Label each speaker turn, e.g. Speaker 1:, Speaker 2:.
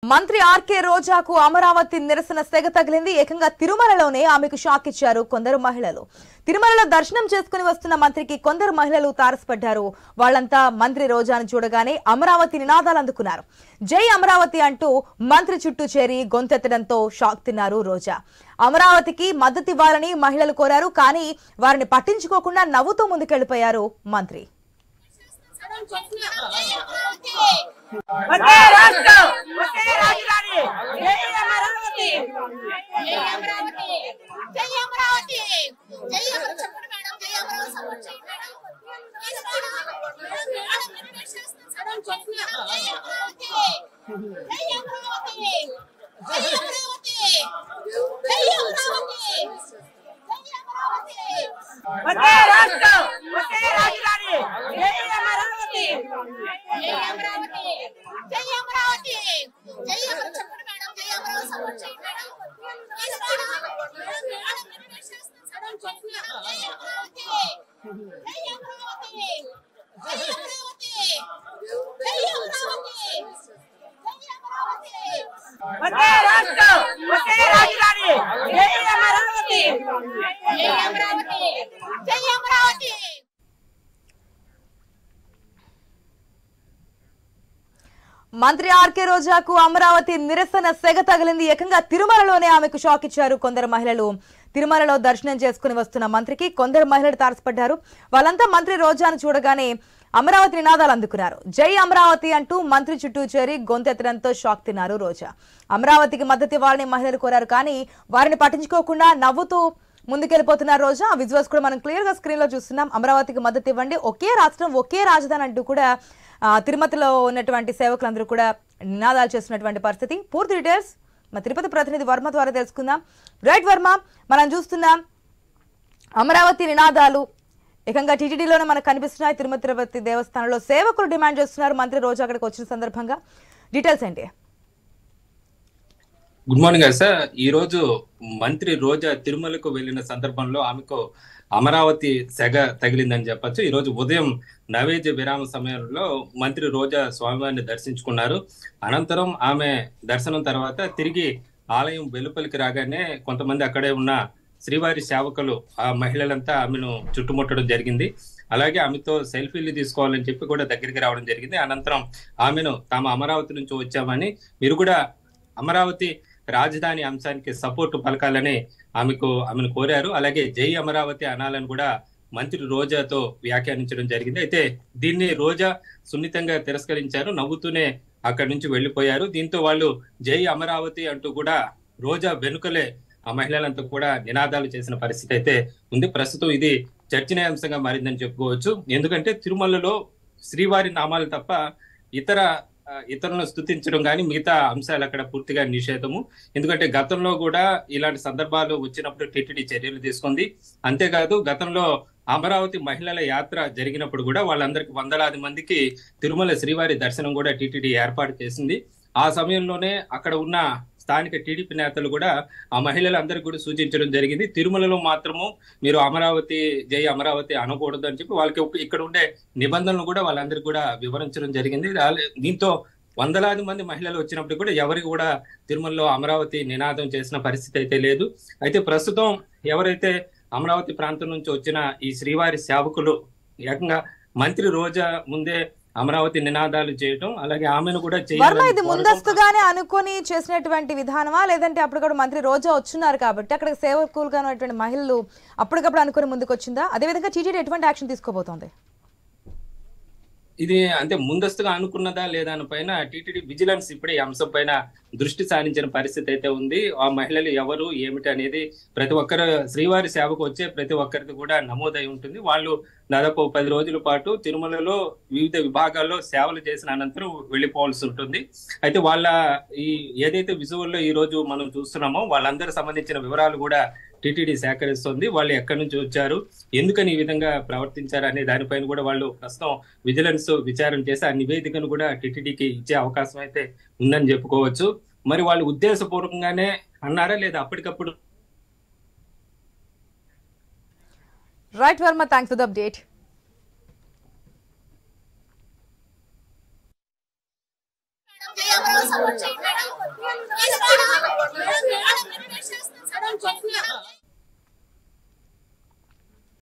Speaker 1: మంత్రి ఆర్కే రోజాకు అమరావతి నిరసన సెగ తగిలింది. ఏకంగా తిరుమలలోనే ఆమెకు షాక్ ఇచ్చారు కొందరు మహిళలు. తిరుమలలో దర్శనం చేసుకుని వస్తున్న మంత్రికి కొందరు మహిళలు తారసపడ్డారు. వాళ్ళంతా మంత్రి రోజాను చూడగానే అమరావతి నినాదాలు అందుకున్నారు. జై అమరావతి అంటూ మంత్రి చుట్టూ చేరి గొంతెత్తడంతో షాక్ తిన్నారు రోజా. అమరావతికి మద్దతు ఇవ్వాలని మహిళలు కోరారు. కానీ వారిని పట్టించుకోకుండా నవ్వుతూ ముందుకెళ్లిపోయారు మంత్రి. మంత్రి ఆర్కే రోజాకు అమరావతి నిరసన సెగ తగిలింది. ఏకంగా తిరుమలలోనే ఆమెకు షాక్ ఇచ్చారు కొందరు మహిళలు. తిరుమలలో దర్శనం చేసుకుని వస్తున్న మంత్రికి కొందరు మహిళలు తారసపడ్డారు. వాళ్ళంతా మంత్రి రోజాను చూడగానే అమరావతి నినాదాలు అందుకున్నారు. జై అమరావతి అంటూ మంత్రి చుట్టూ చేరి గొంతెత్తడంతో షాక్ తిన్నారు రోజా. అమరావతికి మద్దతు ఇవ్వాలని మహిళలు కోరారు. కానీ వారిని పట్టించుకోకుండా నవ్వుతూ ముందుకెళ్లిపోతున్నారు రోజా. ఆ విజువల్స్ కూడా మనం క్లియర్ గా స్క్రీన్ లో చూస్తున్నాం. అమరావతికి మద్దతు ఇవ్వండి, ఒకే రాష్ట్రం ఒకే రాజధాని అంటూ కూడా తిరుమలలో ఉన్నటువంటి సేవకులందరూ కూడా నినాదాలు చేస్తున్నటువంటి పరిస్థితి. పూర్తి డీటెయిల్స్ మా తిరుపతి ప్రతినిధి వర్మ ద్వారా తెలుసుకుందాం. రైట్ వర్మ, మనం చూస్తున్నాం అమరావతి నినాదాలు ఏకంగా టీటీడీలోనే మనకు కనిపిస్తున్నాయి. తిరుపతి దేవస్థానంలో సేవకులు డిమాండ్ చేస్తున్నారు మంత్రి రోజా అక్కడికి వచ్చిన సందర్భంగా. డీటెయిల్స్ ఏంటి?
Speaker 2: Good morning sir. ఈ రోజు మంత్రి రోజా తిరుమలకు వెళ్లిన సందర్భంలో ఆమెకు అమరావతి సెగ తగిలిందని చెప్పొచ్చు. ఈ రోజు ఉదయం నైవేద్య విరామ సమయంలో మంత్రి రోజా స్వామివారిని దర్శించుకున్నారు. అనంతరం ఆమె దర్శనం తర్వాత తిరిగి ఆలయం వెలుపలికి రాగానే కొంతమంది అక్కడే ఉన్న శ్రీవారి సేవకులు ఆ మహిళలంతా ఆమెను చుట్టుముట్టడం జరిగింది. అలాగే ఆమెతో సెల్ఫీలు తీసుకోవాలని చెప్పి కూడా దగ్గరికి రావడం జరిగింది. అనంతరం ఆమెను తాము అమరావతి నుంచి వచ్చామని, మీరు కూడా అమరావతి రాజధాని అంశానికి సపోర్ట్ పలకాలని ఆమెను కోరారు. అలాగే జై అమరావతి అనాలని కూడా మంత్రి రోజాతో వ్యాఖ్యానించడం జరిగింది. అయితే దీన్ని రోజా సున్నితంగా తిరస్కరించారు. నవ్వుతూనే అక్కడి నుంచి వెళ్లిపోయారు. దీంతో వాళ్ళు జై అమరావతి అంటూ కూడా రోజా వెనుకలే ఆ మహిళలంతా కూడా నినాదాలు చేసిన పరిస్థితి అయితే ఉంది. ప్రస్తుతం ఇది చర్చనీయాంశంగా మారిందని చెప్పుకోవచ్చు. ఎందుకంటే తిరుమలలో శ్రీవారి నామాలు తప్ప ఇతరులను స్తుతించడం కానీ మిగతా అంశాలు అక్కడ పూర్తిగా నిషేధము. ఎందుకంటే గతంలో కూడా ఇలాంటి సందర్భాలు వచ్చినప్పుడు టీటీడీ చర్యలు తీసుకుంది. అంతేకాదు గతంలో అమరావతి మహిళల యాత్ర జరిగినప్పుడు కూడా వాళ్ళందరికీ వందలాది మందికి తిరుమల శ్రీవారి దర్శనం కూడా టీటీడీ ఏర్పాటు చేసింది. ఆ సమయంలోనే అక్కడ ఉన్న స్థానిక టీడీపీ నేతలు కూడా ఆ మహిళలందరికీ కూడా సూచించడం జరిగింది. తిరుమలలో మాత్రము మీరు అమరావతి జై అమరావతి అనకూడదు అని చెప్పి వాళ్ళకి ఇక్కడ ఉండే నిబంధనలు కూడా వాళ్ళందరికీ కూడా వివరించడం జరిగింది. దీంతో వందలాది మంది మహిళలు వచ్చినప్పుడు కూడా ఎవరికి కూడా తిరుమలలో అమరావతి నినాదం చేసిన పరిస్థితి అయితే లేదు. అయితే ప్రస్తుతం ఎవరైతే అమరావతి ప్రాంతం నుంచి వచ్చిన ఈ శ్రీవారి సేవకులు ఏకంగా మంత్రి రోజా ముందే అమరావతి నినాదాలు చేయటం, అలాగే ఆమెను కూడా
Speaker 1: ఇది ముందస్తుగానే అనుకొని చేసినటువంటి విధానమా, లేదంటే అప్పటికప్పుడు మంత్రి రోజా వచ్చున్నారు కాబట్టి అక్కడ సేవకులుగా ఉన్నటువంటి మహిళలు అప్పటికప్పుడు అనుకుని ముందుకు వచ్చిందా? అదేవిధంగా టీటీడీ ఎటువంటి యాక్షన్ తీసుకోబోతోంది?
Speaker 2: ఇది అంటే ముందస్తుగా అనుకున్నదా లేదా అని పైన టీటీడీ విజిలెన్స్ ఇప్పుడే ఈ అంశం పైన దృష్టి సారించిన పరిస్థితి అయితే ఉంది. ఆ మహిళలు ఎవరు ఏమిటి అనేది ప్రతి ఒక్కరు శ్రీవారి సేవకు వచ్చే ప్రతి ఒక్కరికి కూడా నమోదై ఉంటుంది. వాళ్ళు దాదాపు 10 రోజుల పాటు తిరుమలలో వివిధ విభాగాల్లో సేవలు చేసిన అనంతరం వెళ్ళిపోవాల్సి ఉంటుంది. అయితే వాళ్ళ ఏదైతే విజువల్లో ఈ రోజు మనం చూస్తున్నామో వాళ్ళందరూ సంబంధించిన వివరాలు కూడా టీటీడీ సేకరిస్తుంది. వాళ్ళు ఎక్కడి నుంచి వచ్చారు, ఎందుకని ఈ విధంగా ప్రవర్తించారు అనే దానిపైన కూడా వాళ్ళు ప్రస్తుతం విజిలెన్స్ విచారణ చేసి ఆ నివేదికను కూడా టీటీడీకి ఇచ్చే అవకాశం అయితే ఉందని చెప్పుకోవచ్చు. మరి వాళ్ళు ఉద్దేశపూర్వకంగానే అన్నారా లేదా అప్పటికప్పుడు?
Speaker 1: Right Varma, thanks for the update.